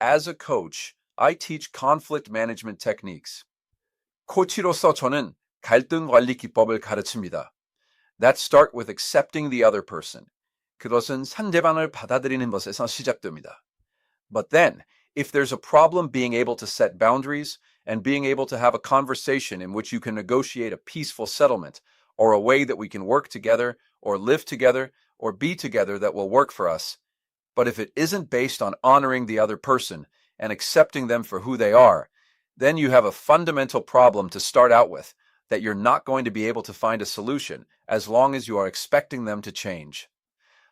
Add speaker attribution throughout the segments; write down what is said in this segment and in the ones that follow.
Speaker 1: as a coach, I teach conflict management techniques. 코치로서 저는 갈등 관리 기법을 가르칩니다. That start with accepting the other person. 그것은 상대방을 받아들이는 것에서 시작됩니다. But then, if there's a problem being able to set boundaries and being able to have a conversation in which you can negotiate a peaceful settlement or a way that we can work together or live together or be together that will work for us, but if it isn't based on honoring the other person and accepting them for who they are, then you have a fundamental problem to start out with that you're not going to be able to find a solution as long as you are expecting them to change.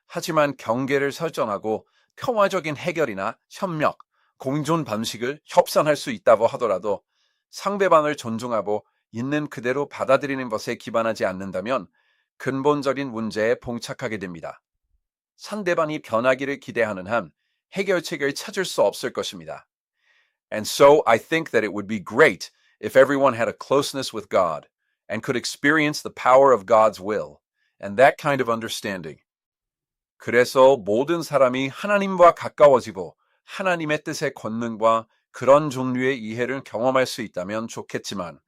Speaker 1: 하지만 경계를 설정하고 평화적인 해결이나 협력, 공존 방식을 협상할 수 있다고 하더라도 상대방을 존중하고 있는 그대로 받아들이는 것에 기반하지 않는다면 근본적인 문제에 봉착하게 됩니다. 상대방이 변하기를 기대하는 한 해결책을 찾을 수 없을 것입니다. And so I think that it would be great if everyone had a closeness with God and could experience the power of God's will and that kind of understanding. 그래서 모든 사람이 하나님과 가까워지고 하나님의 뜻의 권능과 그런 종류의 이해를 경험할 수 있다면 좋겠지만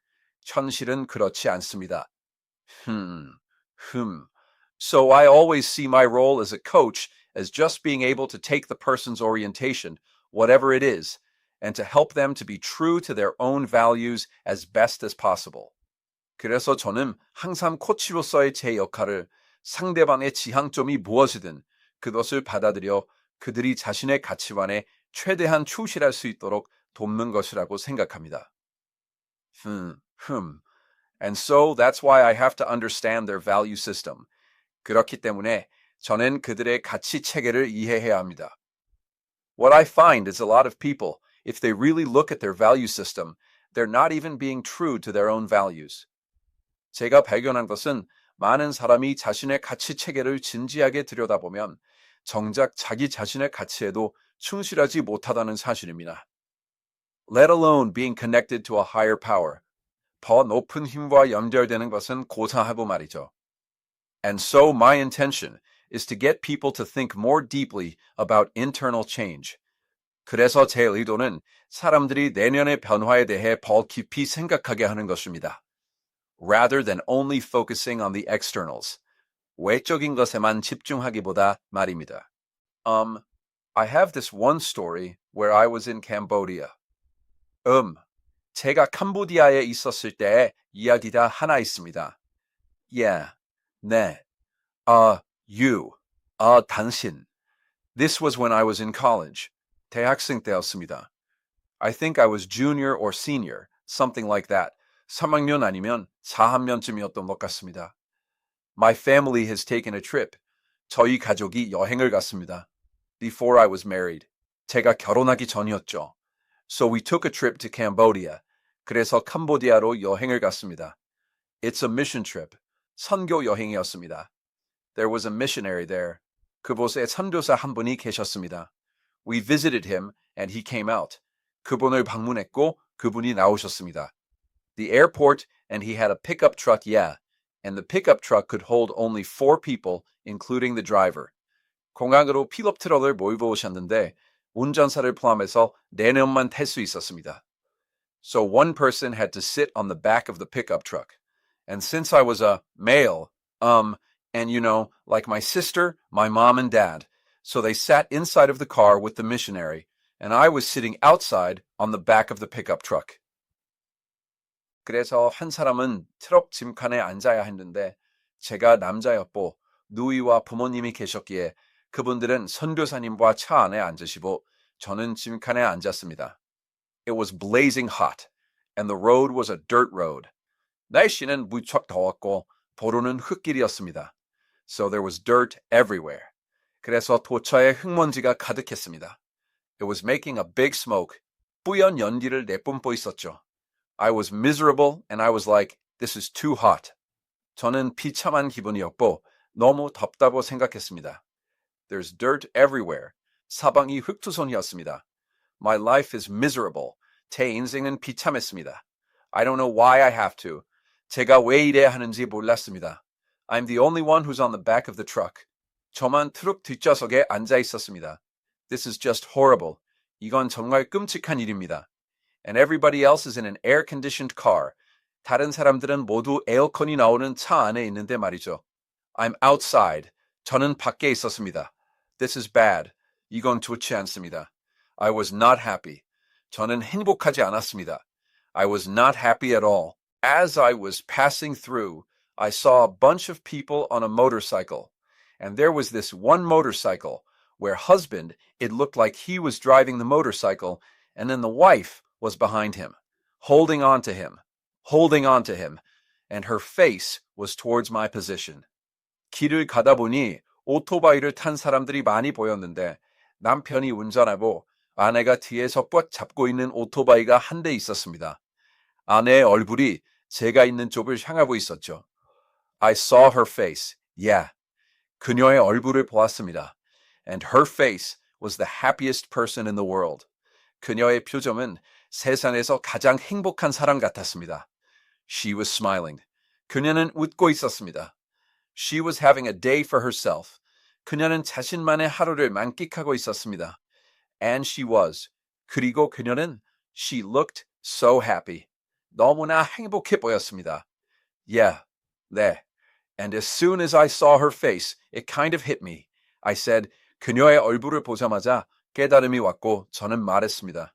Speaker 1: 현실은 그렇지 않습니다. So I always see my role as a coach as just being able to take the person's orientation, whatever it is, and to help them to be true to their own values as best as possible. 그래서 저는 항상 코치로서의 제 역할을 상대방의 지향점이 무엇이든 그것을 받아들여 그들이 자신의 가치관에 최대한 충실할 수 있도록 돕는 것이라고 생각합니다. And so that's why I have to understand their value system. 그렇기 때문에 저는 그들의 가치 체계를 이해해야 합니다. What I find is a lot of people, if they really look at their value system, they're not even being true to their own values. 제가 발견한 것은 많은 사람이 자신의 가치 체계를 진지하게 들여다보면 정작 자기 자신의 가치에도 충실하지 못하다는 사실입니다. Let alone being connected to a higher power. 더 높은 힘과 연결되는 것은 고사하고 말이죠. And so my intention is to get people to think more deeply about internal change. 그래서 제 의도는 사람들이 내면의 변화에 대해 더 깊이 생각하게 하는 것입니다. Rather than only focusing on the externals. 외적인 것에만 집중하기보다 말입니다. I have this one story where I was in Cambodia. 제가 캄보디아에 있었을 때의 이야기가 하나 있습니다. Yeah, 네. You. 당신. This was when I was in college. 대학생 때였습니다. I think I was junior or senior, something like that. 3학년 아니면 4학년쯤이었던 것 같습니다. My family has taken a trip. 저희 가족이 여행을 갔습니다. Before I was married. 제가 결혼하기 전이었죠. So we took a trip to Cambodia. 그래서 캄보디아로 여행을 갔습니다. It's a mission trip. 선교 여행이었습니다. There was a missionary there. 그곳에 선교사 한 분이 계셨습니다. We visited him and he came out. 그분을 방문했고 그분이 나오셨습니다. The airport and he had a pickup truck, yeah. And the pickup truck could hold only 4 people, including the driver. 공항으로 픽업 트럭을 몰고 오셨는데 운전사를 포함해서 4명만 탈 수 있었습니다. So one person had to sit on the back of the pickup truck. And since I was a male, and you know, like my sister, my mom and dad, so they sat inside of the car with the missionary, and I was sitting outside on the back of the pickup truck. 그래서 한 사람은 트럭 짐칸에 앉아야 했는데 제가 남자였고 누이와 부모님이 계셨기에 그분들은 선교사님과 차 안에 앉으시고 저는 짐칸에 앉았습니다. It was blazing hot, and the road was a dirt road. 날씨는 무척 더웠고 도로는 흙길이었습니다. So there was dirt everywhere. 그래서 도처에 흙먼지가 가득했습니다. It was making a big smoke. 뿌연 연기를 내뿜고 있었죠. I was miserable and I was like, this is too hot. 저는 비참한 기분이었고 너무 덥다고 생각했습니다. There's dirt everywhere. 사방이 흙투성이었습니다. My life is miserable. 제 인생은 비참했습니다. I don't know why I have to. 제가 왜 이래야 하는지 몰랐습니다. I'm the only one who's on the back of the truck. 저만 트럭 뒷좌석에 앉아 있었습니다. This is just horrible. 이건 정말 끔찍한 일입니다. And everybody else is in an air-conditioned car. 다른 사람들은 모두 에어컨이 나오는 차 안에 있는데 말이죠. I'm outside. 저는 밖에 있었습니다. This is bad. 이건 좋지 않습니다. I was not happy. 저는 행복하지 않았습니다. I was not happy at all. As I was passing through, I saw a bunch of people on a motorcycle. And there was this one motorcycle where husband, it looked like he was driving the motorcycle, and then the wife was behind him, holding on to him, and her face was towards my position. 길을 가다 보니 오토바이를 탄 사람들이 많이 보였는데 남편이 운전하고 아내가 뒤에서 꽉 잡고 있는 오토바이가 한 대 있었습니다. 아내의 얼굴이 제가 있는 쪽을 향하고 있었죠. I saw her face. Yeah. 그녀의 얼굴을 보았습니다. And her face was the happiest person in the world. 그녀의 표정은 세상에서 가장 행복한 사람 같았습니다. She was smiling. 그녀는 웃고 있었습니다. She was having a day for herself. 그녀는 자신만의 하루를 만끽하고 있었습니다. And she was. 그리고 그녀는 she looked so happy. 너무나 행복해 보였습니다. Yeah, 네. And as soon as I saw her face, it kind of hit me. I said, 그녀의 얼굴을 보자마자 깨달음이 왔고 저는 말했습니다.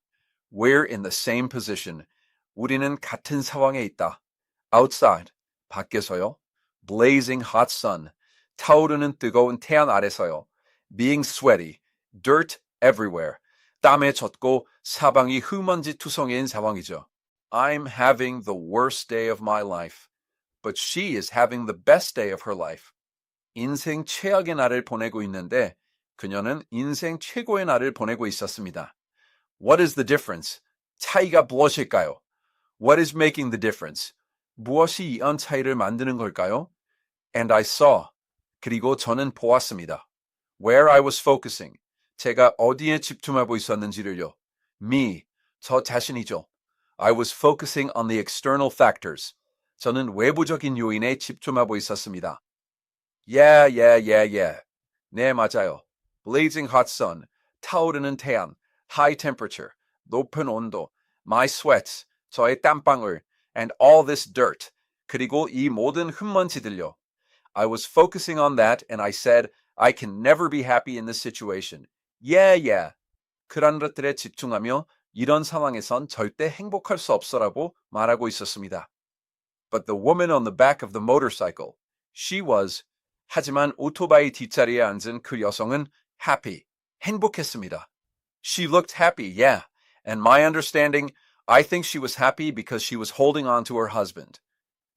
Speaker 1: We're in the same position. 우리는 같은 상황에 있다. Outside, 밖에서요. Blazing hot sun, 타오르는 뜨거운 태양 아래서요. Being sweaty, dirt everywhere. 땀에 젖고 사방이 흙먼지 투성이인 상황이죠. I'm having the worst day of my life. But she is having the best day of her life. 인생 최악의 날을 보내고 있는데 그녀는 인생 최고의 날을 보내고 있었습니다. What is the difference? 차이가 무엇일까요? What is making the difference? 무엇이 이런 차이를 만드는 걸까요? And I saw. 그리고 저는 보았습니다. Where I was focusing. 제가 어디에 집중하고 있었는지를요. Me. 저 자신이죠. I was focusing on the external factors. 저는 외부적인 요인에 집중하고 있었습니다. Yeah. 네, 맞아요. Blazing hot sun, 타오르는 태양, high temperature, 높은 온도, my sweats, 저의 땀방울, and all this dirt, 그리고 이 모든 흙먼지들요. I was focusing on that and I said, I can never be happy in this situation. Yeah. 그런 것들에 집중하며 이런 상황에선 절대 행복할 수 없어라고 말하고 있었습니다. But the woman on the back of the motorcycle, she was, 하지만 오토바이 뒷자리에 앉은 그 여성은 happy, 행복했습니다. She looked happy, yeah. And my understanding, I think she was happy because she was holding on to her husband.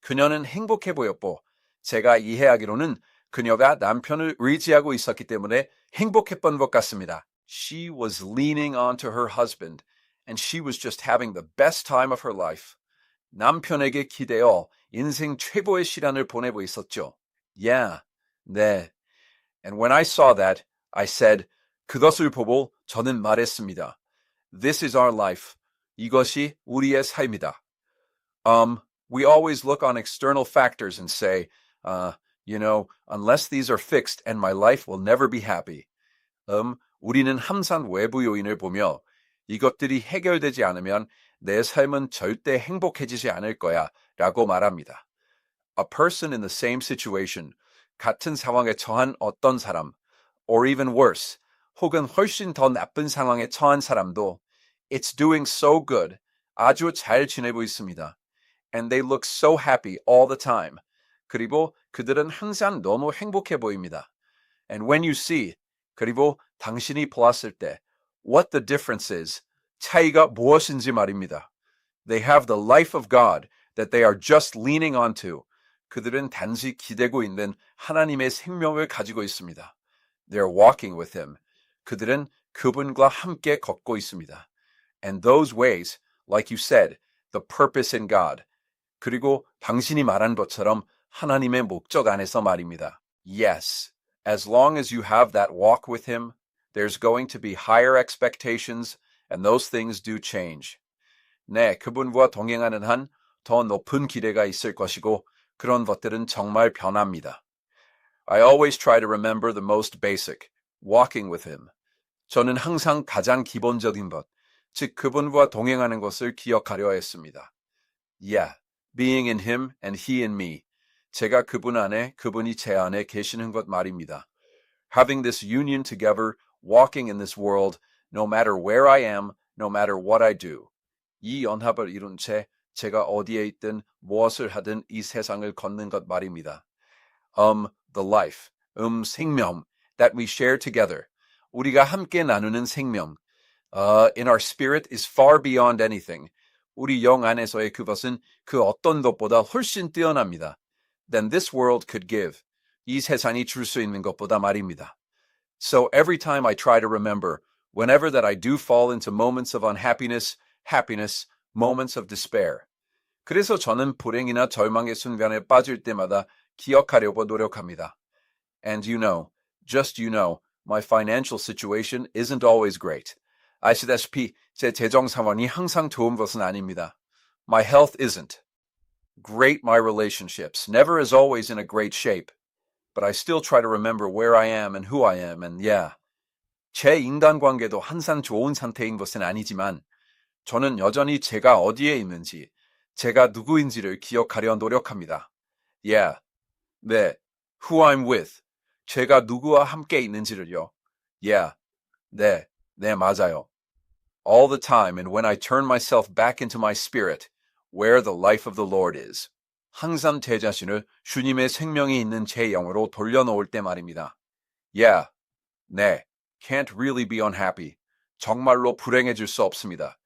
Speaker 1: 그녀는 행복해 보였고, 제가 이해하기로는 그녀가 남편을 의지하고 있었기 때문에 행복했던 것 같습니다. She was leaning onto her husband, and she was just having the best time of her life. 남편에게 기대어 인생 최고의 시간을 보내고 있었죠. Yeah, 네. And when I saw that, I said, 그것을 보고 저는 말했습니다. This is our life. 이것이 우리의 삶이다. We always look on external factors and say, unless these are fixed and my life will never be happy. 우리는 항상 외부 요인을 보며 이것들이 해결되지 않으면 내 삶은 절대 행복해지지 않을 거야 라고 말합니다. A person in the same situation, 같은 상황에 처한 어떤 사람, or even worse, 혹은 훨씬 더 나쁜 상황에 처한 사람도 It's doing so good, 아주 잘 지내고 있습니다. And they look so happy all the time. 그리고 그들은 항상 너무 행복해 보입니다. And when you see, 그리고 당신이 보았을 때, what the difference is, 차이가 무엇인지 말입니다. They have the life of God that they are just leaning onto. 그들은 단지 기대고 있는 하나님의 생명을 가지고 있습니다. They're walking with Him. 그들은 그분과 함께 걷고 있습니다. And those ways, like you said, the purpose in God. 그리고 당신이 말한 것처럼 하나님의 목적 안에서 말입니다. Yes, as long as you have that walk with Him, there's going to be higher expectations, and those things do change. 네, 그분과 동행하는 한 더 높은 기대가 있을 것이고 그런 것들은 정말 변합니다. I always try to remember the most basic, walking with Him. 저는 항상 가장 기본적인 것, 즉 그분과 동행하는 것을 기억하려 했습니다. Yeah, being in him and he in me. 제가 그분 안에, 그분이 제 안에 계시는 것 말입니다. Having this union together, walking in this world, no matter where I am, no matter what I do. 이 연합을 이룬 채 제가 어디에 있든 무엇을 하든 이 세상을 걷는 것 말입니다. The life, 생명, that we share together. 우리가 함께 나누는 생명. In our spirit is far beyond anything. 우리 영 안에서의 그것은 그 어떤 것보다 훨씬 뛰어납니다. Than this world could give. 이 세상이 줄 수 있는 것보다 말입니다. So every time I try to remember, whenever that I do fall into moments of unhappiness, happiness, moments of despair. 그래서 저는 불행이나 절망의 순간에 빠질 때마다 기억하려고 노력합니다. And just my financial situation isn't always great. 아시다시피 제 재정 상황이 항상 좋은 것은 아닙니다. My health isn't. Great my relationships, never as always in a great shape. But I still try to remember where I am and who I am, and yeah. 제 인간관계도 항상 좋은 상태인 것은 아니지만 저는 여전히 제가 어디에 있는지, 제가 누구인지를 기억하려 노력합니다. Yeah, 네, who I'm with, 제가 누구와 함께 있는지를요. Yeah, 네, 맞아요. All the time and when I turn myself back into my spirit, where the life of the Lord is. 항상 제 자신을 주님의 생명이 있는 제 영으로 돌려놓을 때 말입니다. Yeah, 네, can't really be unhappy. 정말로 불행해질 수 없습니다.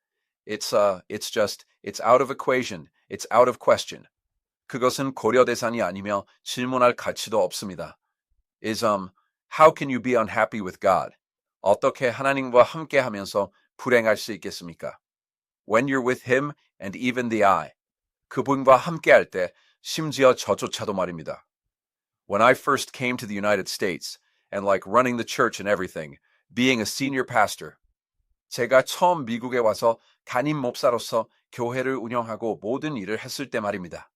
Speaker 1: It's out of equation. It's out of question. 그것은 고려 대상이 아니며 질문할 가치도 없습니다. How can you be unhappy with God? 어떻게 하나님과 함께 하면서 불행할 수 있겠습니까? When you're with him and even the I. 그분과 함께 할 때 심지어 저조차도 말입니다. When I first came to the United States and like running the church and everything, being a senior pastor. 제가 처음 미국에 와서 담임 목사로서 교회를 운영하고 모든 일을 했을 때 말입니다.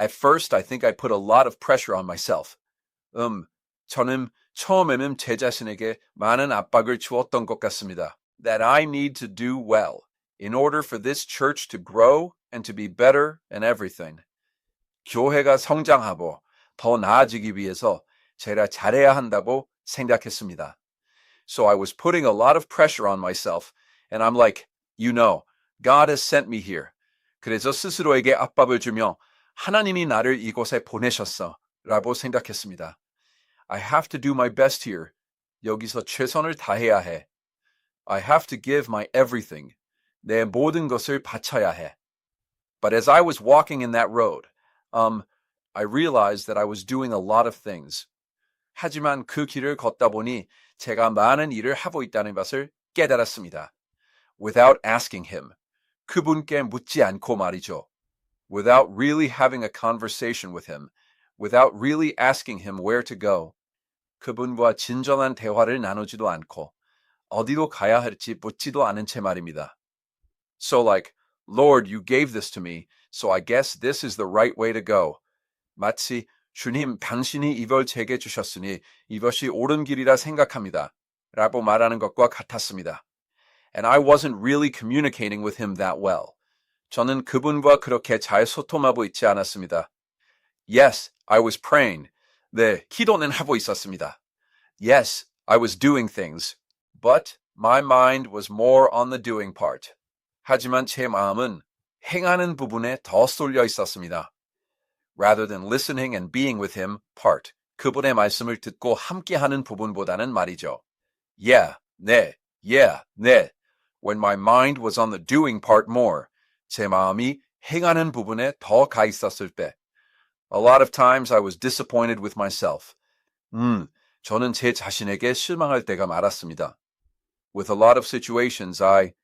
Speaker 1: At first I think I put a lot of pressure on myself. 저는 처음에는 제 자신에게 많은 압박을 주었던 것 같습니다. That I need to do well in order for this church to grow and to be better and everything. 교회가 성장하고 더 나아지기 위해서 제가 잘해야 한다고 생각했습니다. So I was putting a lot of pressure on myself and I'm like, God has sent me here. 그래서 스스로에게 압박을 주며 하나님이 나를 이곳에 보내셨어 라고 생각했습니다. I have to do my best here. 여기서 최선을 다해야 해. I have to give my everything. 내 모든 것을 바쳐야 해. But as I was walking in that road, I realized that I was doing a lot of things. 하지만 그 길을 걷다 보니 제가 많은 일을 하고 있다는 것을 깨달았습니다. Without asking him. 그분께 묻지 않고 말이죠. Without really having a conversation with him. Without really asking him where to go. 그분과 진정한 대화를 나누지도 않고 어디로 가야 할지 묻지도 않은 채 말입니다. So like, Lord, you gave this to me, so I guess this is the right way to go. 마치 주님, 당신이 이걸 제게 주셨으니 이것이 옳은 길이라 생각합니다. 라고 말하는 것과 같았습니다. And I wasn't really communicating with him that well. 저는 그분과 그렇게 잘 소통하고 있지 않았습니다. Yes, I was praying. 네, 기도는 하고 있었습니다. Yes, I was doing things. But my mind was more on the doing part. 하지만 제 마음은 행하는 부분에 더 쏠려 있었습니다. Rather than listening and being with him, part. 그분의 말씀을 듣고 함께하는 부분보다는 말이죠. Yeah, 네. When my mind was on the doing part more. 제 마음이 행하는 부분에 더 가 있었을 때. A lot of times I was disappointed with myself. 저는 제 자신에게 실망할 때가 많았습니다. With a lot of situations, it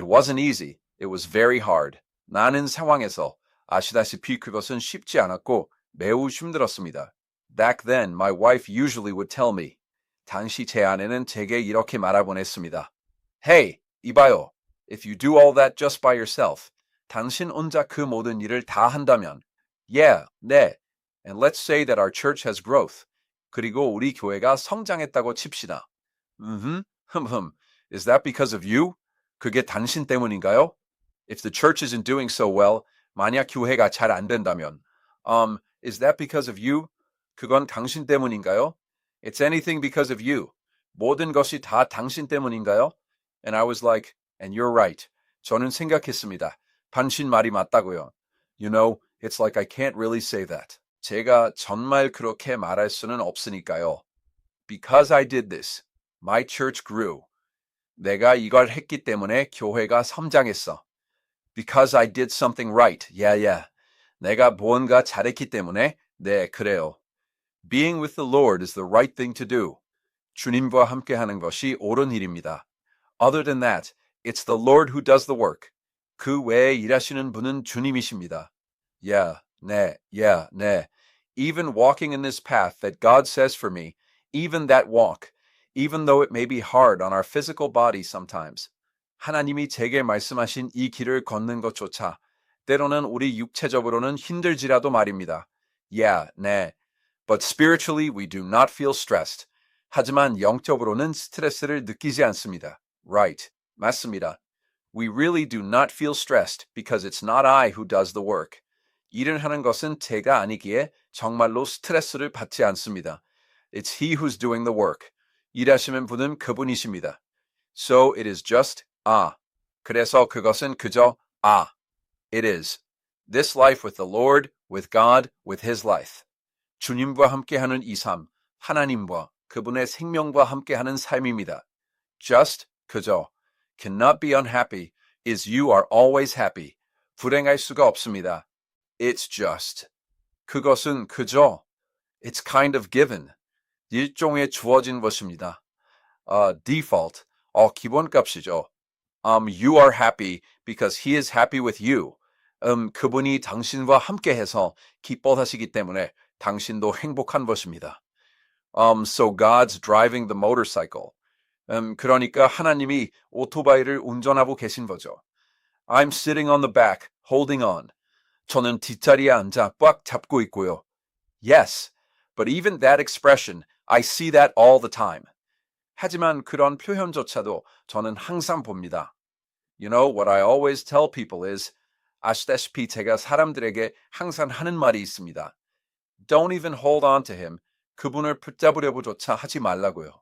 Speaker 1: wasn't easy. It was very hard. 나는 상황에서 아시다시피 그것은 쉽지 않았고 매우 힘들었습니다. Back then, my wife usually would tell me. 당시 제 아내는 제게 이렇게 말하곤 했습니다. Hey, 이봐요. If you do all that just by yourself, 당신 혼자 그 모든 일을 다 한다면, yeah, 네. And let's say that our church has growth. 그리고 우리 교회가 성장했다고 칩시다. Is that because of you? 그게 당신 때문인가요? If the church isn't doing so well, 만약 교회가 잘 안 된다면, is that because of you? 그건 당신 때문인가요? It's anything because of you. 모든 것이 다 당신 때문인가요? And I was like, and you're right. 저는 생각했습니다. 당신 말이 맞다고요. You know, it's like I can't really say that. 제가 정말 그렇게 말할 수는 없으니까요. Because I did this, my church grew. 내가 이걸 했기 때문에 교회가 성장했어. Because I did something right. Yeah. 내가 뭔가 잘했기 때문에 네, 그래요. Being with the Lord is the right thing to do. 주님과 함께하는 것이 옳은 일입니다. Other than that, it's the Lord who does the work. 그 외에 일하시는 분은 주님이십니다. Yeah. Even walking in this path that God says for me, even that walk, even though it may be hard on our physical body sometimes. 하나님이 제게 말씀하신 이 길을 걷는 것조차 때로는 우리 육체적으로는 힘들지라도 말입니다. Yeah, 네. But spiritually we do not feel stressed. 하지만 영적으로는 스트레스를 느끼지 않습니다. Right. 맞습니다. We really do not feel stressed because it's not I who does the work. 일을 하는 것은 제가 아니기에 정말로 스트레스를 받지 않습니다. It's he who's doing the work. 일하시는 분은 그분이십니다. So it is just 그래서 그것은 그저 It is. This life with the Lord, with God, with His life. 주님과 함께하는 이 삶, 하나님과 그분의 생명과 함께하는 삶입니다. Just, 그저. Cannot be unhappy is you are always happy. 불행할 수가 없습니다. It's just. 그것은 그저. It's kind of given. 일종의 주어진 것입니다. Default. 기본값이죠. You are happy because he is happy with you. 그분이 당신과 함께해서 기뻐하시기 때문에 당신도 행복한 것입니다. So God's driving the motorcycle. 그러니까 하나님이 오토바이를 운전하고 계신 거죠. I'm sitting on the back, holding on. 저는 뒷자리에 앉아 꽉 잡고 있고요. Yes, but even that expression, I see that all the time. 하지만 그런 표현조차도 저는 항상 봅니다. You know, what I always tell people is, 아시다시피 제가 사람들에게 항상 하는 말이 있습니다. Don't even hold on to him. 그분을 붙잡으려고조차 하지 말라고요.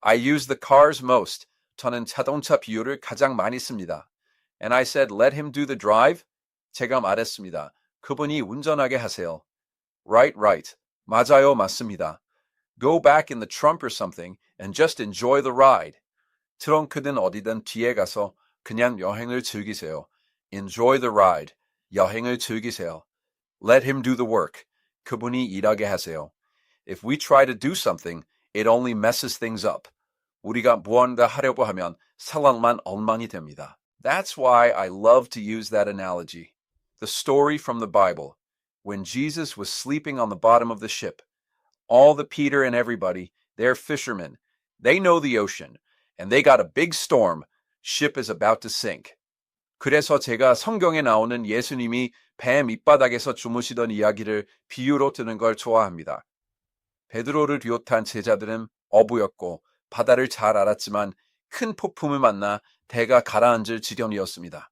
Speaker 1: I use the cars most. 저는 자동차 비유를 가장 많이 씁니다. And I said, let him do the drive. 제가 말했습니다. 그분이 운전하게 하세요. Right. 맞아요, 맞습니다. Go back in the trunk or something and just enjoy the ride. 트렁크든 어디든 뒤에 가서 그냥 여행을 즐기세요. Enjoy the ride. 여행을 즐기세요. Let him do the work. 그분이 일하게 하세요. If we try to do something, it only messes things up. 우리가 무언가 하려고 하면 상황만 엉망이 됩니다. That's why I love to use that analogy. The story from the Bible. When Jesus was sleeping on the bottom of the ship, all the Peter and everybody, they're fishermen. They know the ocean, and they got a big storm. Ship is about to sink. 그래서 제가 성경에 나오는 예수님이 배 밑바닥에서 주무시던 이야기를 비유로 드는 걸 좋아합니다. 베드로를 비롯한 제자들은 어부였고 바다를 잘 알았지만 큰 폭풍을 만나 배가 가라앉을 지경이었습니다.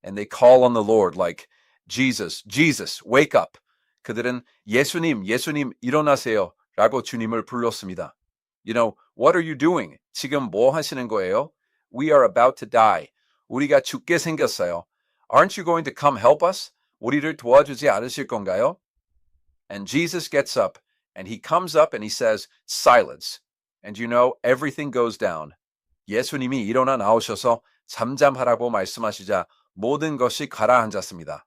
Speaker 1: And they call on the Lord like, Jesus, wake up. 그들은 예수님, 일어나세요. 라고 주님을 불렀습니다. You know, what are you doing? 지금 뭐 하시는 거예요? We are about to die. 우리가 죽게 생겼어요. Aren't you going to come help us? 우리를 도와주지 않으실 건가요? And Jesus gets up, and he comes up and he says, silence. And you know, everything goes down. 예수님이 일어나 나오셔서 잠잠하라고 말씀하시자 모든 것이 가라앉았습니다.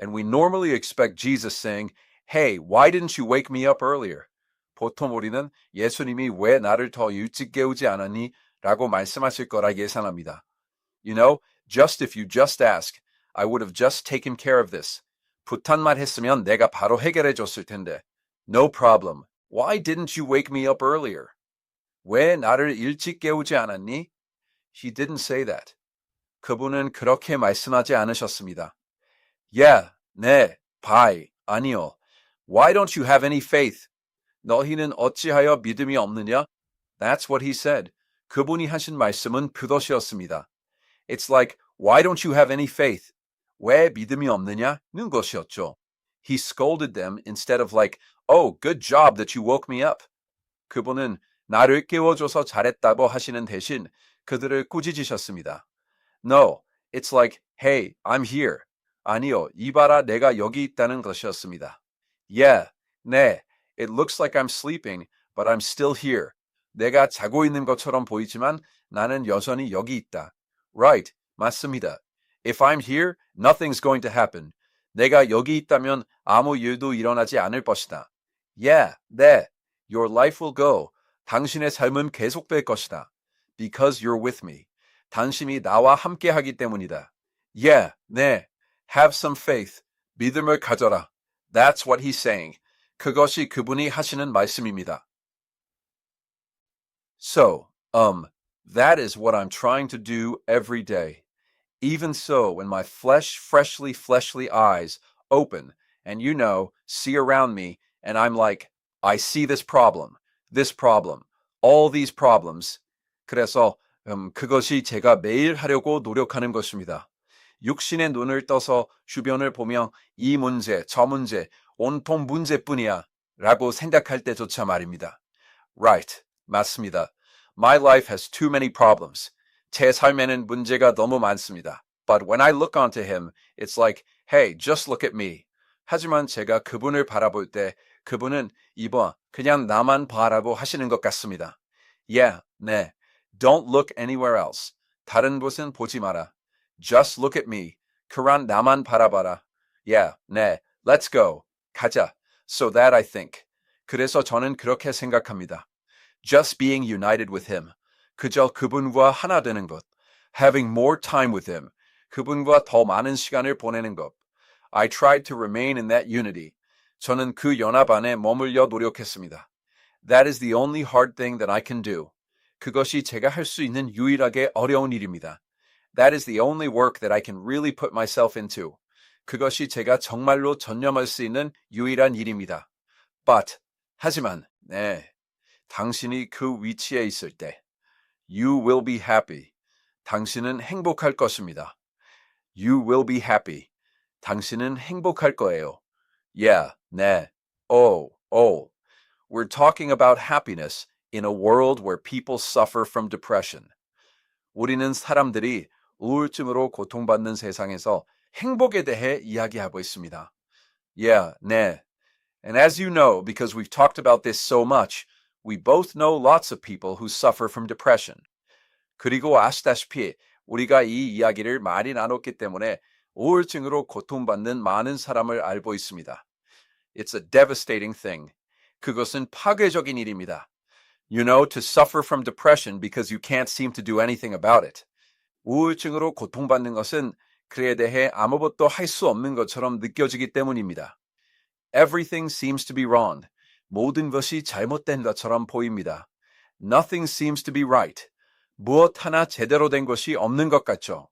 Speaker 1: And we normally expect Jesus saying, hey, why didn't you wake me up earlier? 보통 우리는 예수님이 왜 나를 더 일찍 깨우지 않았니? 라고 말씀하실 거라 예상합니다. You know, just if you just ask, I would have just taken care of this. 부탁만 했으면 내가 바로 해결해 줬을 텐데. No problem. Why didn't you wake me up earlier? 왜 나를 일찍 깨우지 않았니? He didn't say that. 그분은 그렇게 말씀하지 않으셨습니다. Yeah, 네, 아니요. Why don't you have any faith? 너희는 어찌하여 믿음이 없느냐? That's what he said. 그분이 하신 말씀은 그것이었습니다. It's like, why don't you have any faith? 왜 믿음이 없느냐?는 것이었죠. He scolded them instead of like, oh, good job that you woke me up. 그분은 나를 깨워줘서 잘했다고 하시는 대신 그들을 꾸짖으셨습니다. No, it's like, hey, I'm here. 아니요, 이봐라 내가 여기 있다는 것이었습니다. Yeah, 네, it looks like I'm sleeping, but I'm still here. 내가 자고 있는 것처럼 보이지만 나는 여전히 여기 있다. Right, 맞습니다. If I'm here, nothing's going to happen. 내가 여기 있다면 아무 일도 일어나지 않을 것이다. Yeah, 네, your life will go. 당신의 삶은 계속될 것이다. Because you're with me. 당신이 나와 함께하기 때문이다. Yeah, 네, have some faith. 믿음을 가져라. That's what he's saying. 그것이 그분이 하시는 말씀입니다. So, that is what I'm trying to do every day. Even so, when my fleshly eyes open and see around me, and I'm like, I see this problem, all these problems. 그래서 그것이 제가 매일 하려고 노력하는 것입니다. 육신의 눈을 떠서 주변을 보며 이 문제, 저 문제, 온통 문제뿐이야 라고 생각할 때조차 말입니다. Right, 맞습니다. My life has too many problems. 제 삶에는 문제가 너무 많습니다. But when I look onto him, it's like, hey, just look at me. 하지만 제가 그분을 바라볼 때 그분은 이봐, 그냥 나만 바라고 하시는 것 같습니다. Yeah, 네. Don't look anywhere else. 다른 곳은 보지 마라. Just look at me. 그런 나만 바라봐라. Yeah, 네. Let's go. 가자. So that I think. 그래서 저는 그렇게 생각합니다. Just being united with him. 그저 그분과 하나 되는 것. Having more time with him. 그분과 더 많은 시간을 보내는 것. I tried to remain in that unity. 저는 그 연합 안에 머물려 노력했습니다. That is the only hard thing that I can do. 그것이 제가 할 수 있는 유일하게 어려운 일입니다. That is the only work that I can really put myself into. 그것이 제가 정말로 전념할 수 있는 유일한 일입니다. But, 하지만, 네, 당신이 그 위치에 있을 때, you will be happy. 당신은 행복할 것입니다. You will be happy. 당신은 행복할 거예요. Yeah, 네. Oh. We're talking about happiness in a world where people suffer from depression. 우리는 사람들이 우울증으로 고통받는 세상에서 행복에 대해 이야기하고 있습니다. Yeah, 네. And as you know, because we've talked about this so much, we both know lots of people who suffer from depression. 그리고 아시다시피 우리가 이 이야기를 많이 나눴기 때문에 우울증으로 고통받는 많은 사람을 알고 있습니다. It's a devastating thing. 그것은 파괴적인 일입니다. You know, to suffer from depression because you can't seem to do anything about it. 우울증으로 고통받는 것은 그에 대해 아무것도 할 수 없는 것처럼 느껴지기 때문입니다. Everything seems to be wrong. 모든 것이 잘못된 것처럼 보입니다. Nothing seems to be right. 무엇 하나 제대로 된 것이 없는 것 같죠.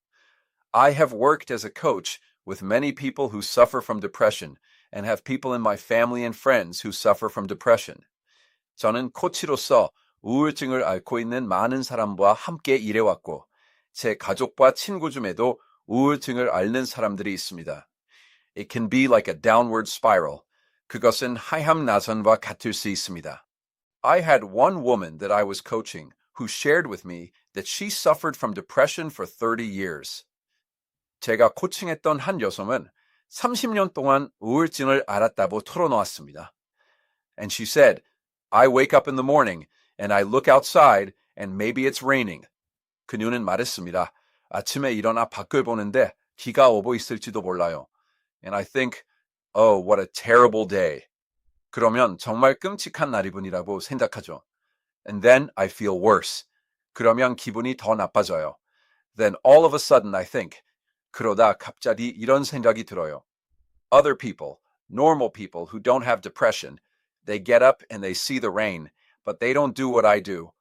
Speaker 1: I have worked as a coach with many people who suffer from depression and have people in my family and friends who suffer from depression. 저는 코치로서 우울증을 앓고 있는 많은 사람과 함께 일해왔고 제 가족과 친구 중에도 우울증을 앓는 사람들이 있습니다. It can be like a downward spiral. 그것은 하향 나선과 같을 수 있습니다. I had one woman that I was coaching who shared with me that she suffered from depression for 30 years. 제가 코칭했던 한 여성은 30년 동안 우울증을 앓았다고 털어놓았습니다. And she said, I wake up in the morning and I look outside and maybe it's raining. 그녀는 말했습니다. 아침에 일어나 밖을 보는데 비가 오고 있을지도 몰라요. And I think, oh, what a terrible day. 그러면 정말 끔찍한 날이군이라고 생각하죠. And then I feel worse. 그러면 기분이 더 나빠져요. Then all of a sudden I think, 그러다 갑자기 이런 생각이 들어요. Other people, normal people who don't have depression, they get up and they see the rain, but they don't do what I do.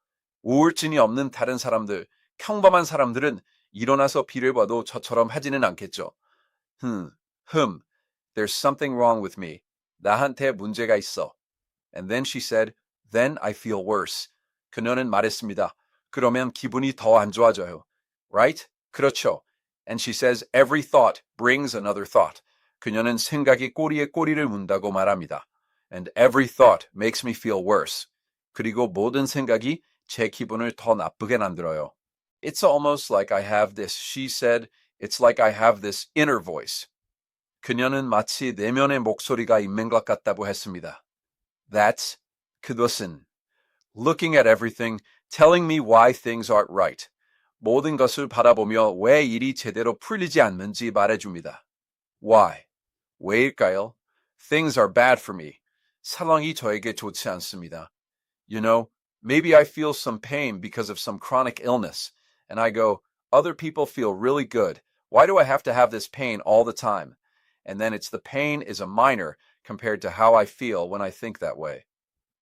Speaker 1: 우울증이 없는 다른 사람들, 평범한 사람들은 일어나서 비를 봐도 저처럼 하지는 않겠죠. There's something wrong with me. 나한테 문제가 있어. And then she said, then I feel worse. 그녀는 말했습니다. 그러면 기분이 더 안 좋아져요. Right? 그렇죠. And she says, every thought brings another thought. 그녀는 생각이 꼬리에 꼬리를 문다고 말합니다. And every thought makes me feel worse. 그리고 모든 생각이 제 기분을 더 나쁘게 만들어요. It's almost like I have this, she said, it's like I have this inner voice. 그녀는 마치 내면의 목소리가 있는 것 같다고 했습니다. That's 그것은 looking at everything, telling me why things aren't right. 모든 것을 바라보며 왜 일이 제대로 풀리지 않는지 말해줍니다. Why? 왜일까요? Things are bad for me. 상황이 저에게 좋지 않습니다. You know, maybe I feel some pain because of some chronic illness, and I go, other people feel really good. Why do I have to have this pain all the time? And then it's the pain is a minor compared to how I feel when I think that way.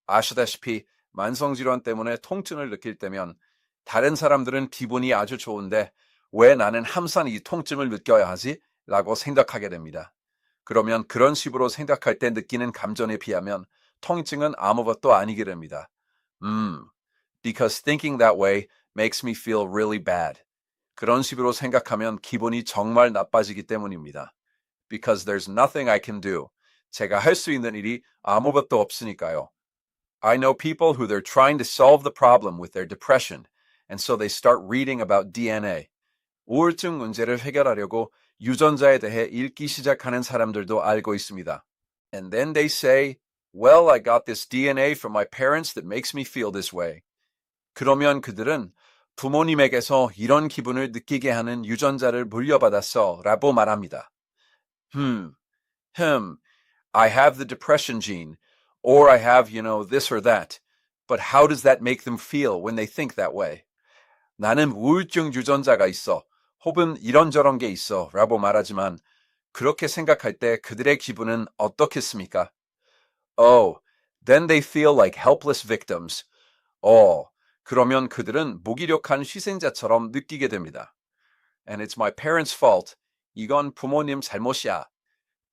Speaker 1: 아시다시피 만성질환 때문에 통증을 느낄 때면 다른 사람들은 기분이 아주 좋은데 왜 나는 항상 이 통증을 느껴야 하지? 라고 생각하게 됩니다. 그러면 그런 식으로 생각할 때 느끼는 감정에 비하면 통증은 아무것도 아니게 됩니다. Because thinking that way makes me feel really bad. 그런 식으로 생각하면 기분이 정말 나빠지기 때문입니다. Because there's nothing I can do. 제가 할 수 있는 일이 아무것도 없으니까요. I know people who they're trying to solve the problem with their depression, and so they start reading about DNA. 우울증 문제를 해결하려고 유전자에 대해 읽기 시작하는 사람들도 알고 있습니다. And then they say, well, I got this DNA from my parents that makes me feel this way. 그러면 그들은 부모님에게서 이런 기분을 느끼게 하는 유전자를 물려받았어 라고 말합니다. I have the depression gene, or I have, this or that. But how does that make them feel when they think that way? 나는 우울증 유전자가 있어. 혹은 이런저런 게 있어. 라고 말하지만 그렇게 생각할 때 그들의 기분은 어떻겠습니까? Oh, then they feel like helpless victims. 그러면 그들은 무기력한 희생자처럼 느끼게 됩니다. And it's my parents' fault. 이건 부모님 잘못이야.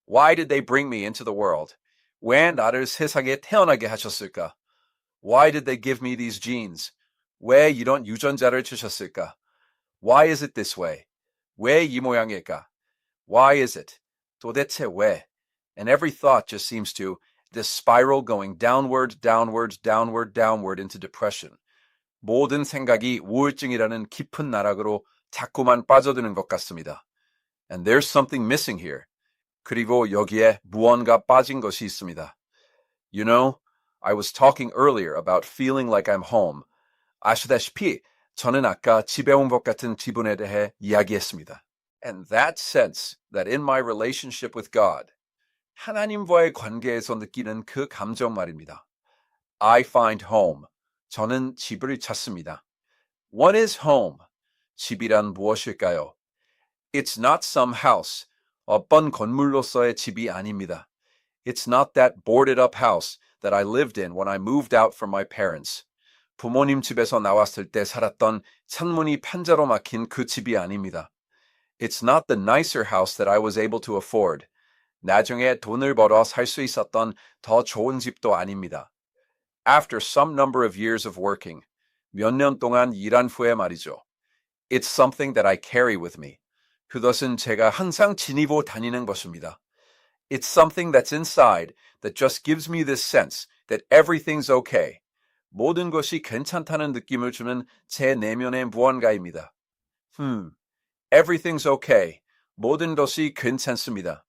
Speaker 1: Why did they bring me into the world? 왜 나를 세상에 태어나게 하셨을까? Why did they give me these genes? 왜 이런 유전자를 주셨을까? Why is it this way? 왜 이 모양일까? Why is it? 도대체 왜? And every thought just seems to, this spiral going downward, downward, downward, downward into depression. 모든 생각이 우울증이라는 깊은 나락으로 자꾸만 빠져드는 것 같습니다. And there's something missing here. 그리고 여기에 무언가 빠진 것이 있습니다. You know, I was talking earlier about feeling like I'm home. 아시다시피 저는 아까 집에 온 것 같은 기분에 대해 이야기했습니다. And that sense that in my relationship with God, 하나님과의 관계에서 느끼는 그 감정 말입니다. I find home. 저는 집을 찾습니다. What is home? 집이란 무엇일까요? It's not some house. 어떤 건물로서의 집이 아닙니다. It's not that boarded up house that I lived in when I moved out from my parents. 부모님 집에서 나왔을 때 살았던 창문이 판자로 막힌 그 집이 아닙니다. It's not the nicer house that I was able to afford. 나중에 돈을 벌어 살 수 있었던 더 좋은 집도 아닙니다. After some number of years of working, 몇 년 동안 일한 후에 말이죠. It's something that I carry with me. 그것은 제가 항상 지니고 다니는 것입니다. It's something that's inside that just gives me this sense that everything's okay. 모든 것이 괜찮다는 느낌을 주는 제 내면의 무언가입니다. Everything's okay. 모든 것이 괜찮습니다.